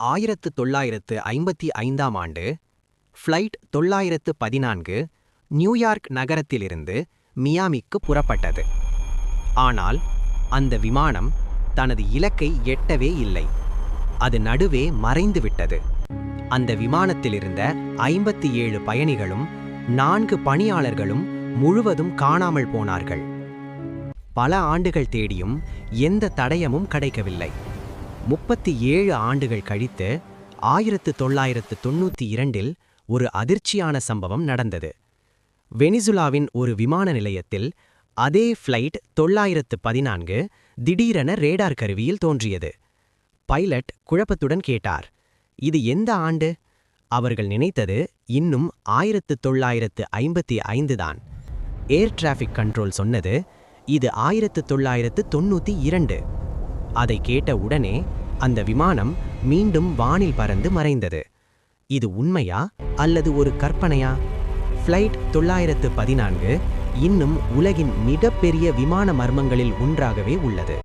1955ஆம் ஆண்டு flight 914 New York நகரத்திலிருந்து மியாமிக்கு புறப்பட்டது. ஆனால் அந்த விமானம் தனது இலக்கை எட்டவே இல்லை. அது நடுவே மறைந்துவிட்டது. அந்த விமானத்திலிருந்த 57 பயணிகளும் 4 பணியாளர்களும் முழுவதும் காணாமல் போனார்கள். பல ஆண்டுகள் தேடியும் எந்த தடயமும் கிடைக்கவில்லை. 37 ஆண்டுகள் கழித்து 1992இல் ஒரு அதிர்ச்சியான சம்பவம் நடந்தது. வெனிசுலாவின் ஒரு விமான நிலையத்தில் அதே ஃப்ளைட் 914 திடீரென ரேடார் கருவியில் தோன்றியது. பைலட் குழப்பத்துடன் கேட்டார், இது எந்த ஆண்டு? அவர்கள் நினைத்தது இன்னும் 1955 தான். ஏர் டிராஃபிக் கண்ட்ரோல் சொன்னது, இது 1992. அதை கேட்ட உடனே அந்த விமானம் மீண்டும் வானில் பறந்து மறைந்தது. இது உண்மையா அல்லது ஒரு கற்பனையா? ஃப்ளைட் 914 இன்னும் உலகின் மிகப்பெரிய விமான மர்மங்களில் ஒன்றாகவே உள்ளது.